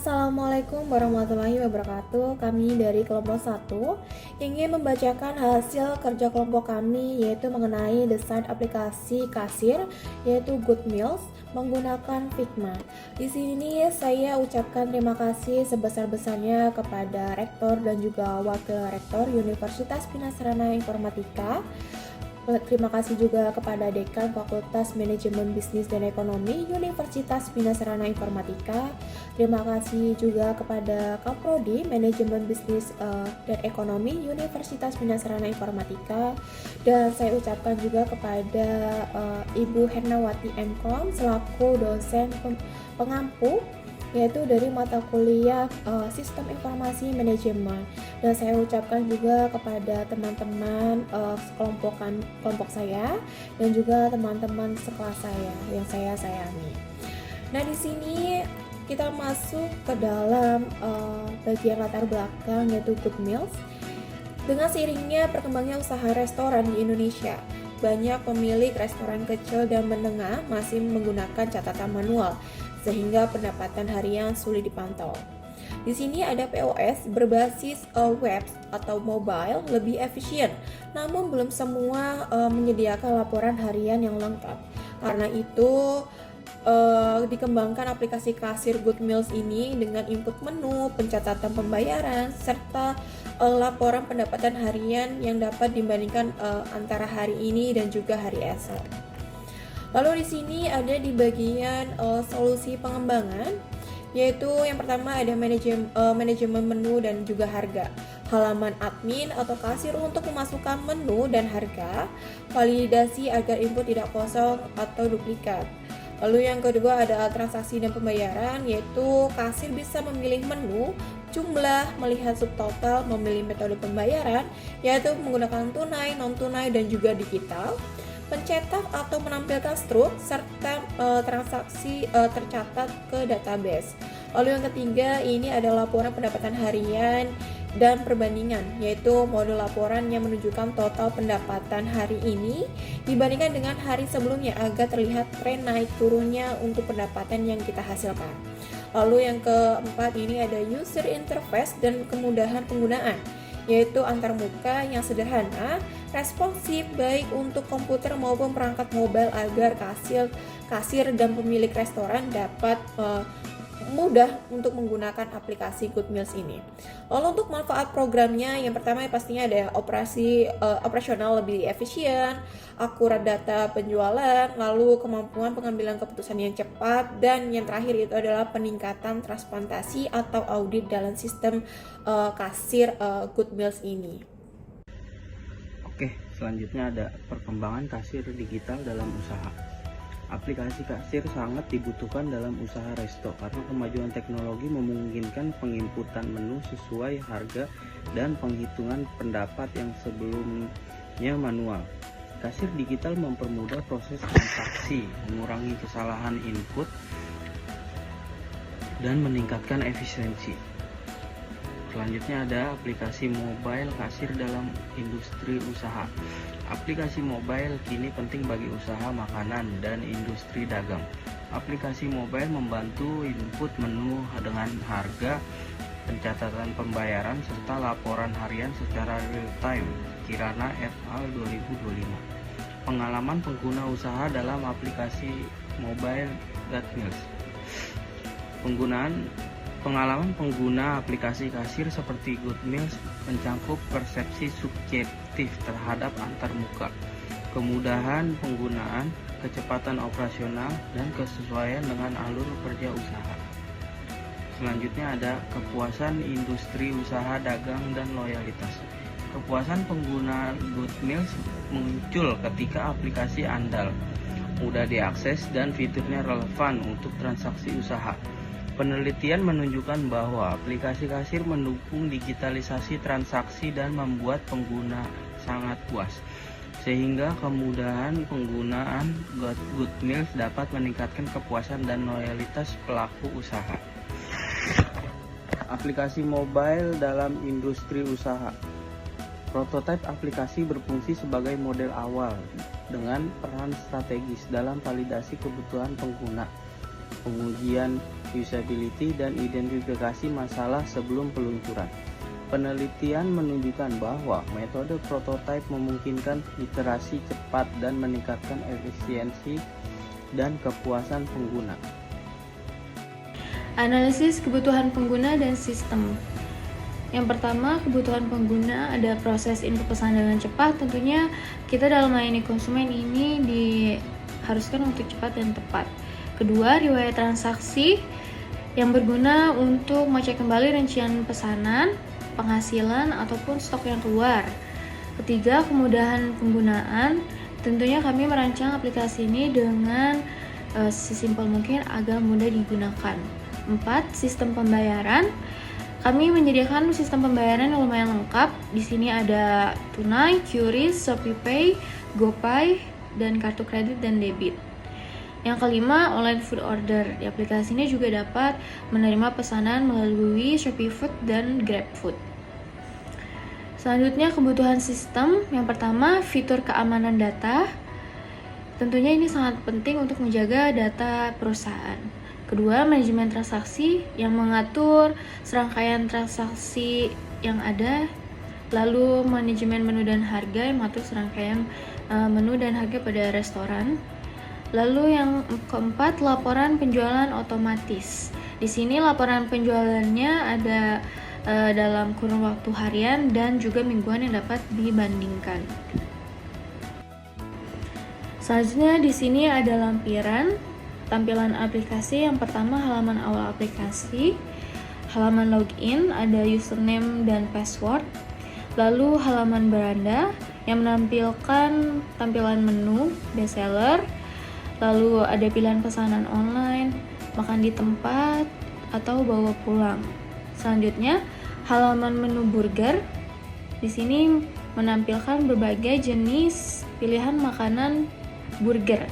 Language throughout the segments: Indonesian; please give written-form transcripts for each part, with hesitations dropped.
Assalamualaikum warahmatullahi wabarakatuh. Kami dari kelompok 1 ingin membacakan hasil kerja kelompok kami, yaitu mengenai desain aplikasi kasir yaitu Goodmeals menggunakan Figma. Di sini saya ucapkan terima kasih sebesar-besarnya kepada Rektor dan juga Wakil Rektor Universitas Bina Sarana Informatika. Terima kasih juga kepada Dekan Fakultas Manajemen Bisnis dan Ekonomi Universitas Bina Sarana Informatika. Terima kasih juga kepada Kaprodi Manajemen Bisnis dan Ekonomi Universitas Bina Sarana Informatika. Dan saya ucapkan juga kepada Ibu Hernawati Mkom selaku dosen pengampu yaitu dari mata kuliah Sistem Informasi Manajemen. Dan saya ucapkan juga kepada teman-teman kelompok saya dan juga teman-teman sekelas saya yang saya sayangi. Nah, di sini kita masuk ke dalam bagian latar belakang yaitu Goodmeals. Dengan seiringnya perkembangannya usaha restoran di Indonesia, banyak pemilik restoran kecil dan menengah masih menggunakan catatan manual sehingga pendapatan harian sulit dipantau. Di sini ada POS berbasis web atau mobile lebih efisien, namun belum semua menyediakan laporan harian yang lengkap. Karena itu dikembangkan aplikasi kasir Goodmeals ini dengan input menu, pencatatan pembayaran, serta laporan pendapatan harian yang dapat dibandingkan antara hari ini dan juga hari esok. Lalu di sini ada di bagian solusi pengembangan, yaitu yang pertama ada manajemen menu dan juga harga, halaman admin atau kasir untuk memasukkan menu dan harga, validasi agar input tidak kosong atau duplikat. Lalu yang kedua ada transaksi dan pembayaran, yaitu kasir bisa memilih menu, jumlah, melihat subtotal, memilih metode pembayaran, yaitu menggunakan tunai, non-tunai, dan juga digital. Pencetak atau menampilkan struk serta transaksi tercatat ke database. Lalu yang ketiga ini ada laporan pendapatan harian dan perbandingan, yaitu model laporan yang menunjukkan total pendapatan hari ini dibandingkan dengan hari sebelumnya agar terlihat tren naik turunnya untuk pendapatan yang kita hasilkan. Lalu yang keempat ini ada user interface dan kemudahan penggunaan, yaitu antarmuka yang sederhana, responsif baik untuk komputer maupun perangkat mobile agar kasir dan pemilik restoran dapat mudah untuk menggunakan aplikasi Goodmeals ini. Lalu untuk manfaat programnya, yang pertama pastinya ada operasional lebih efisien, akurat data penjualan, lalu kemampuan pengambilan keputusan yang cepat, dan yang terakhir itu adalah peningkatan transparansi atau audit dalam sistem kasir Goodmeals ini. Oke, selanjutnya ada perkembangan kasir digital dalam usaha. Aplikasi kasir sangat dibutuhkan dalam usaha resto karena kemajuan teknologi memungkinkan penginputan menu sesuai harga dan penghitungan pendapat yang sebelumnya manual. Kasir digital mempermudah proses transaksi, mengurangi kesalahan input, dan meningkatkan efisiensi. Selanjutnya ada aplikasi mobile kasir dalam industri usaha. Aplikasi mobile kini penting bagi usaha makanan dan industri dagang. Aplikasi mobile membantu input menu dengan harga, pencatatan pembayaran, serta laporan harian secara real time. Kirana et al. 2025. Pengalaman pengguna usaha dalam aplikasi mobile Goodmeals. Pengalaman pengguna aplikasi kasir seperti Goodmeals mencakup persepsi subjektif terhadap antarmuka, kemudahan penggunaan, kecepatan operasional, dan kesesuaian dengan alur kerja usaha. Selanjutnya ada kepuasan industri usaha dagang dan loyalitas. Kepuasan pengguna Goodmeals muncul ketika aplikasi andal, mudah diakses, dan fiturnya relevan untuk transaksi usaha. Penelitian menunjukkan bahwa aplikasi kasir mendukung digitalisasi transaksi dan membuat pengguna sangat puas, sehingga kemudahan penggunaan Goodmeals dapat meningkatkan kepuasan dan loyalitas pelaku usaha. Aplikasi mobile dalam industri usaha. Prototipe aplikasi berfungsi sebagai model awal dengan peran strategis dalam validasi kebutuhan pengguna, pengujian usability, dan identifikasi masalah sebelum peluncuran. Penelitian menunjukkan bahwa metode prototipe memungkinkan iterasi cepat dan meningkatkan efisiensi dan kepuasan pengguna. Analisis kebutuhan pengguna dan sistem. Yang pertama, kebutuhan pengguna ada proses input pesan dengan cepat. Tentunya kita dalam melayani konsumen ini diharuskan untuk cepat dan tepat. Kedua, riwayat transaksi yang berguna untuk mengecek kembali rincian pesanan, penghasilan, ataupun stok yang keluar. Ketiga, kemudahan penggunaan. Tentunya kami merancang aplikasi ini dengan sesimpel mungkin agar mudah digunakan. 4. Sistem pembayaran. Kami menyediakan sistem pembayaran yang lumayan lengkap. Di sini ada tunai, QRIS, ShopeePay, GoPay, dan kartu kredit dan debit. Yang kelima, online food order. Di aplikasi ini juga dapat menerima pesanan melalui ShopeeFood dan GrabFood. Selanjutnya, kebutuhan sistem. Yang pertama, fitur keamanan data. Tentunya ini sangat penting untuk menjaga data perusahaan. Kedua, manajemen transaksi yang mengatur serangkaian transaksi yang ada. Lalu, manajemen menu dan harga yang mengatur serangkaian menu dan harga pada restoran. Lalu yang keempat, laporan penjualan otomatis. Di sini laporan penjualannya ada dalam kurun waktu harian dan juga mingguan yang dapat dibandingkan. Selanjutnya di sini ada lampiran tampilan aplikasi. Yang pertama, halaman awal aplikasi, halaman login, ada username dan password. Lalu halaman beranda yang menampilkan tampilan menu, bestseller. Lalu ada pilihan pesanan online, makan di tempat, atau bawa pulang. Selanjutnya, halaman menu burger. Di sini menampilkan berbagai jenis pilihan makanan burger.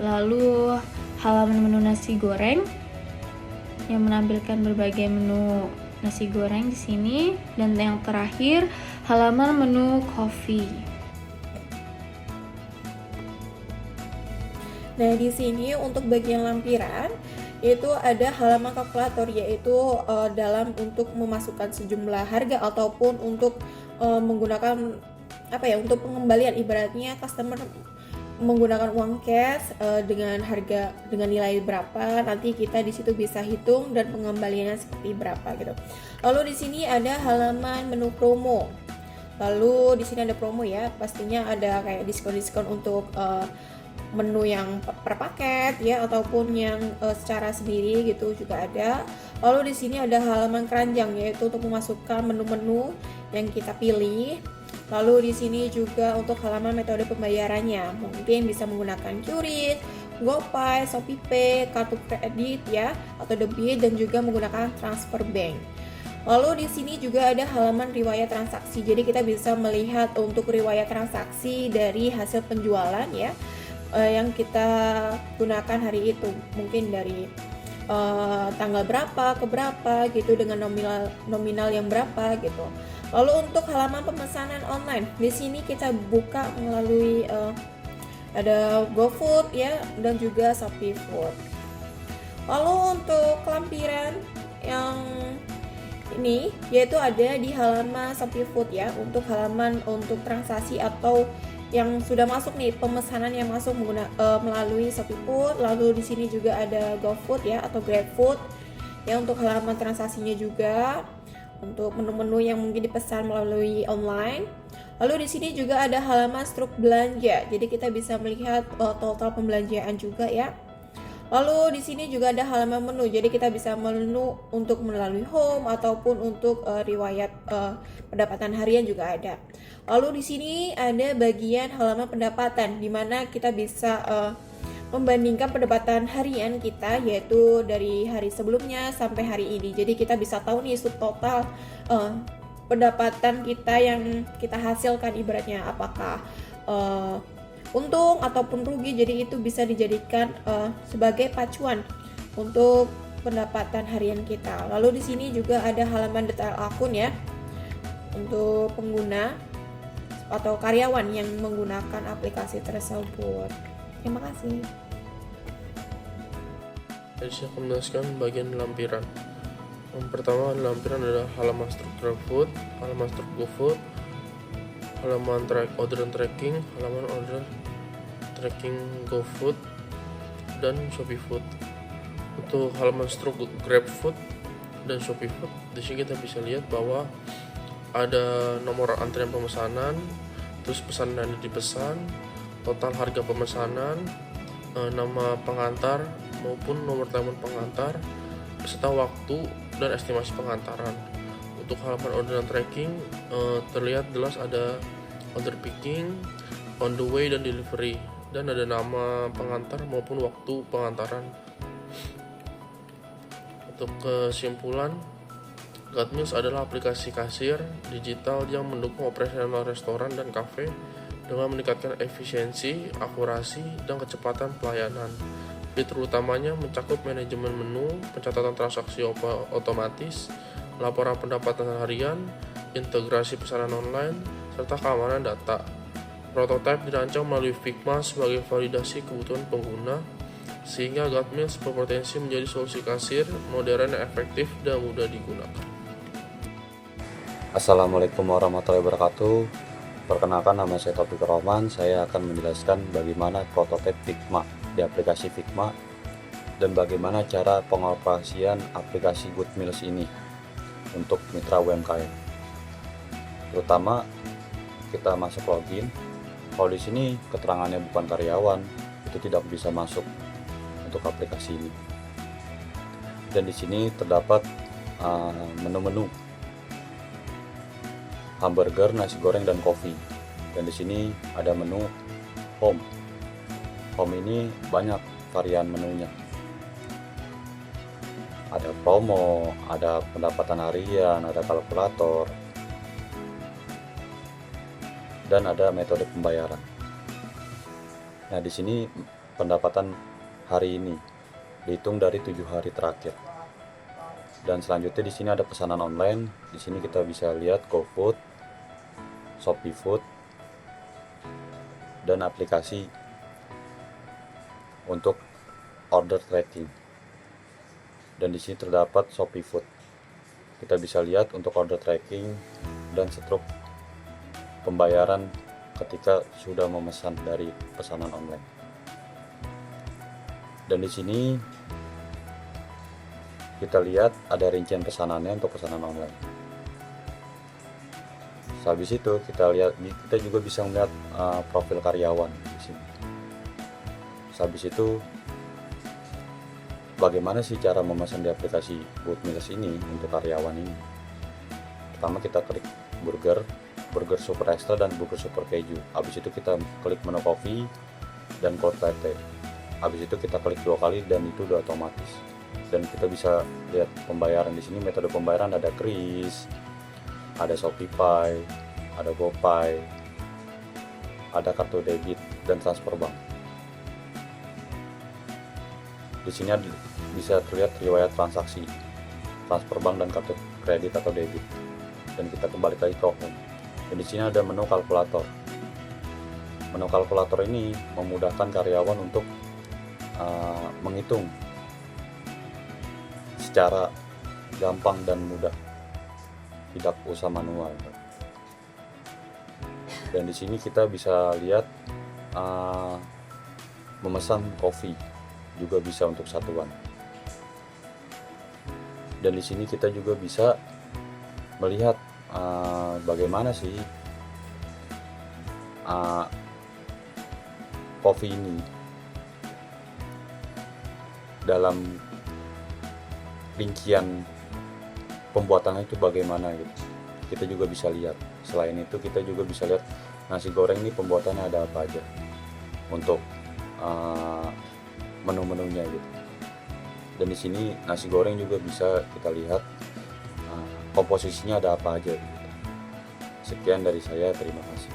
Lalu, halaman menu nasi goreng yang menampilkan berbagai menu nasi goreng di sini. Dan yang terakhir, halaman menu coffee. Nah, di sini untuk bagian lampiran itu ada halaman kalkulator, yaitu dalam untuk memasukkan sejumlah harga ataupun untuk menggunakan untuk pengembalian. Ibaratnya customer menggunakan uang cash dengan harga dengan nilai berapa, nanti kita di situ bisa hitung dan pengembaliannya seperti berapa gitu. Lalu di sini ada halaman menu promo. Lalu di sini ada promo ya, pastinya ada kayak diskon-diskon untuk menu yang per paket ya, ataupun yang secara sendiri gitu juga ada. Lalu di sini ada halaman keranjang, yaitu untuk memasukkan menu-menu yang kita pilih. Lalu di sini juga untuk halaman metode pembayarannya, mungkin bisa menggunakan QRIS, GoPay, ShopeePay, kartu kredit ya atau debit, dan juga menggunakan transfer bank. Lalu di sini juga ada halaman riwayat transaksi. Jadi kita bisa melihat untuk riwayat transaksi dari hasil penjualan ya, yang kita gunakan hari itu, mungkin dari tanggal berapa ke berapa gitu, dengan nominal yang berapa gitu. Lalu untuk halaman pemesanan online, di sini kita buka melalui ada GoFood ya, dan juga ShopeeFood. Lalu untuk lampiran yang ini yaitu ada di halaman ShopeeFood ya, untuk halaman untuk transaksi atau yang sudah masuk nih, pemesanan yang masuk melalui ShopeeFood. Lalu di sini juga ada GoFood ya atau GrabFood ya, untuk halaman transaksinya juga, untuk menu-menu yang mungkin dipesan melalui online. Lalu di sini juga ada halaman struk belanja. Jadi kita bisa melihat total pembelanjaan juga ya. Lalu di sini juga ada halaman menu. Jadi kita bisa menu untuk melalui home ataupun untuk riwayat pendapatan harian juga ada. Lalu di sini ada bagian halaman pendapatan, di mana kita bisa membandingkan pendapatan harian kita, yaitu dari hari sebelumnya sampai hari ini. Jadi kita bisa tahu nih subtotal pendapatan kita yang kita hasilkan, ibaratnya apakah untung ataupun rugi. Jadi itu bisa dijadikan sebagai pacuan untuk pendapatan harian kita. Lalu di sini juga ada halaman detail akun ya, untuk pengguna atau karyawan yang menggunakan aplikasi tersebut. Terima kasih. Jadi saya akan menjelaskan bagian lampiran. Yang pertama lampiran adalah halaman struktural food, halaman struktur food, halaman order tracking, halaman order tracking GoFood, dan Shopee Food. Untuk halaman struktur GrabFood dan Shopee Food, di sini kita bisa lihat bahwa ada nomor antrian pemesanan, terus pesanan yang dipesan, total harga pemesanan, nama pengantar maupun nomor telepon pengantar, beserta waktu dan estimasi pengantaran. Untuk halaman orderan tracking terlihat jelas ada order picking, on the way, dan delivery, dan ada nama pengantar maupun waktu pengantaran. Untuk kesimpulan, GoodMeals adalah aplikasi kasir digital yang mendukung operasional restoran dan kafe dengan meningkatkan efisiensi, akurasi, dan kecepatan pelayanan. Fitur utamanya mencakup manajemen menu, pencatatan transaksi otomatis, laporan pendapatan harian, integrasi pesanan online, serta keamanan data. Prototipe dirancang melalui Figma sebagai validasi kebutuhan pengguna, sehingga GoodMeals berpotensi menjadi solusi kasir modern yang efektif dan mudah digunakan. Assalamualaikum warahmatullahi wabarakatuh. Perkenalkan, nama saya Taufik Rohman. Saya akan menjelaskan bagaimana prototipe Figma di aplikasi Figma dan bagaimana cara pengoperasian aplikasi GoodMeals ini untuk mitra UMKM. Terutama kita masuk login. Kalau di sini keterangannya bukan karyawan, itu tidak bisa masuk untuk aplikasi ini. Dan di sini terdapat menu-menu hamburger, nasi goreng, dan kopi. Dan di sini ada menu home. Home ini banyak varian menunya. Ada promo, ada pendapatan harian, ada kalkulator, dan ada metode pembayaran. Nah, di sini pendapatan hari ini dihitung dari 7 hari terakhir. Dan selanjutnya di sini ada pesanan online. Di sini kita bisa lihat GoFood, Shopee Food, dan aplikasi untuk order tracking. Dan di sini terdapat Shopee Food. Kita bisa lihat untuk order tracking dan struk pembayaran ketika sudah memesan dari pesanan online. Dan di sini kita lihat ada rincian pesanannya untuk pesanan online. Habis itu kita juga bisa melihat profil karyawan di sini. Habis itu bagaimana sih cara memesan di aplikasi GoodMeals ini untuk karyawan ini? Pertama kita klik burger super extra dan burger super keju. Habis itu kita klik menu kopi dan cold latte. Habis itu kita klik 2 kali dan itu udah otomatis. Dan kita bisa lihat pembayaran di sini. Metode pembayaran ada Kris, ada Shopify, ada GoPay, ada kartu debit dan transfer bank. Di sini bisa terlihat riwayat transaksi, transfer bank, dan kartu kredit atau debit. Dan kita kembali lagi ke home. Dan di sini ada menu kalkulator. Menu kalkulator ini memudahkan karyawan untuk menghitung secara gampang dan mudah, tidak usah manual. Dan di sini kita bisa lihat memesan kopi juga bisa untuk satuan. Dan di sini kita juga bisa melihat bagaimana sih kopi ini dalam rincian pembuatannya itu bagaimana gitu. Kita juga bisa lihat. Selain itu kita juga bisa lihat nasi goreng ini pembuatannya ada apa aja untuk menu-menunya gitu. Dan di sini nasi goreng juga bisa kita lihat komposisinya ada apa aja gitu. Sekian dari saya, terima kasih.